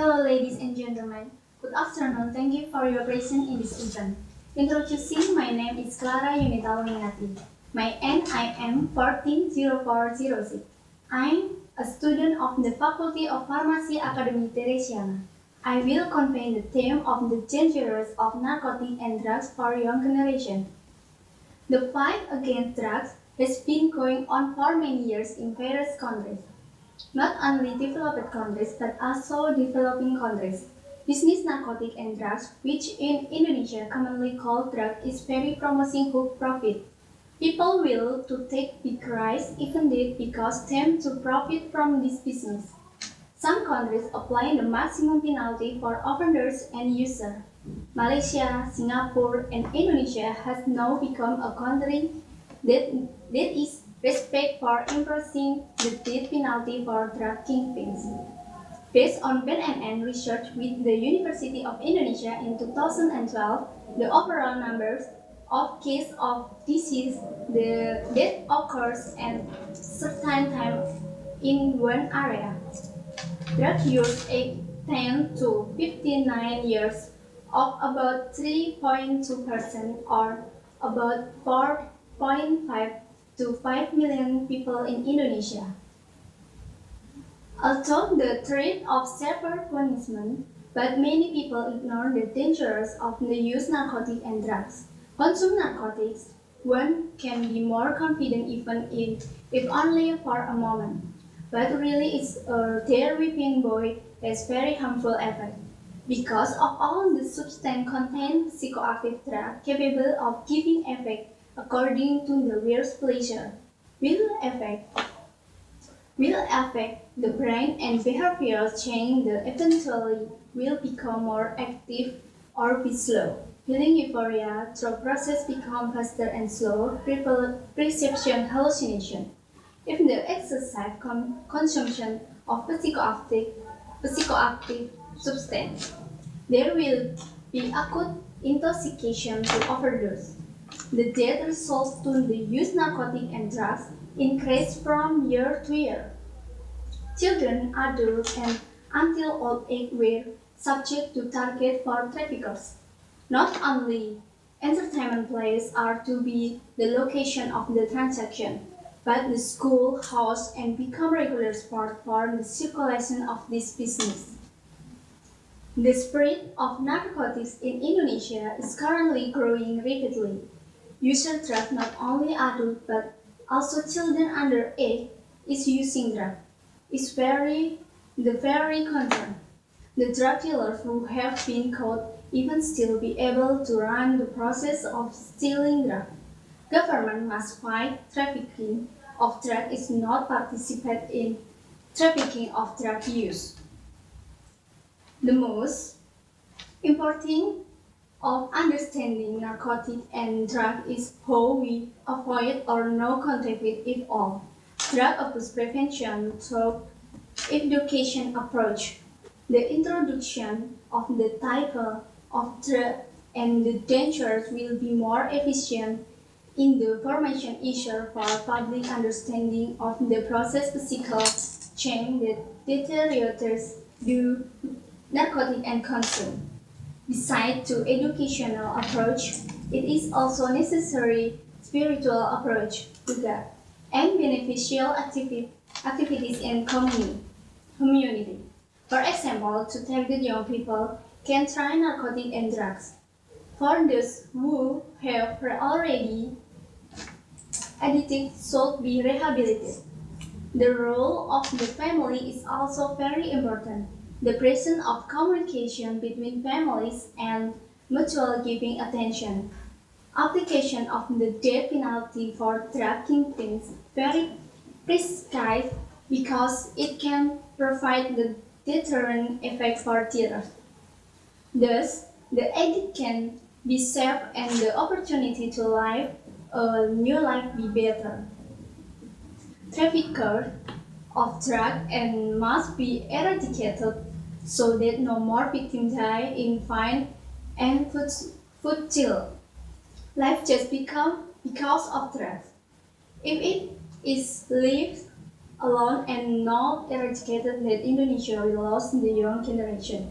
Hello, ladies and gentlemen. Good afternoon. Thank you for your presence in this event. Introducing, my name is Clara Yunita Winati. My NIM 140406. I'm a student of the Faculty of Pharmacy Academy Teresiana. I will convey the theme of the dangers of narcotics and drugs for young generation. The fight against drugs has been going on for many years in various countries. Not only developed countries but also developing countries. Business narcotic and drugs, which in Indonesia commonly called drug, is very promising hook profit. People will to take big risks even did because them to profit from this business. Some countries apply the maximum penalty for offenders and users. Malaysia, Singapore, and Indonesia has now become a country that is respect for imposing the death penalty for drug kingpins. Based on BNN research with the University of Indonesia in 2012, the overall numbers of cases of disease that occurs at certain time in one area. Drug use age 10 to 59 years of about 3.2% or about 4.5 to 5 million people in Indonesia. Although the threat of severe punishment, but many people ignore the dangers of the use narcotics and drugs. Consume narcotics, one can be more confident even if only for a moment. But really their whipping boy has very harmful effect. Because of all the substance contain psychoactive drug capable of giving effect according to the wearer's pleasure, will affect the brain and behavioral change that eventually will become more active or be slow. Feeling euphoria through process become faster and slower, perception hallucination. If the excessive consumption of psychoactive substance, there will be acute intoxication to overdose. The death results to the use narcotic and drugs increase from year to year. Children, adults, and until old age were subject to target for traffickers. Not only entertainment places are to be the location of the transaction, but the school, house, and become regular sport for the circulation of this business. The spread of narcotics in Indonesia is currently growing rapidly. Users drug not only adults but also children under age is using drug. Is very concern. The drug dealers who have been caught even still be able to run the process of stealing drug. Government must fight trafficking of drug is not participate in trafficking of drug use. The most important of understanding narcotic and drug is how we avoid or no contact with it all. Drug abuse prevention through education approach. The introduction of the type of drug and the dangers will be more efficient in the formation issue for public understanding of the process physical change that deteriorates due narcotic and consume. Besides to educational approach, it is also necessary spiritual approach to that and beneficial activities in community. For example, to target young people can try narcotic and drugs. For those who have already addicted should be rehabilitated. The role of the family is also very important. The presence of communication between families and mutual giving attention. Application of the death penalty for drug kingpins very prescribed because it can provide the deterrent effect for dealers. Thus, the addict can be saved and the opportunity to live a new life be better. Traffickers of drugs and must be eradicated so that no more victims die in vain and futile. Life just become because of drugs. If it is left alone and not eradicated that Indonesia will lose the young generation.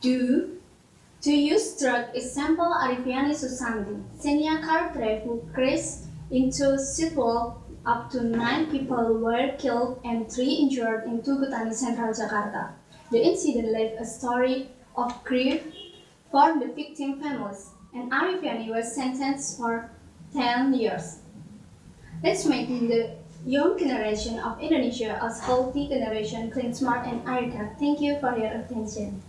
To use drug example Arifiani Susanti, senior car driver who crashed into seatbelt, up to 9 people were killed and 3 injured in Tugutani Central Jakarta. The incident left a story of grief for the victim families, and Arifiani was sentenced for 10 years. Let's make the young generation of Indonesia a healthy generation, clean, smart, and Arika. Thank you for your attention.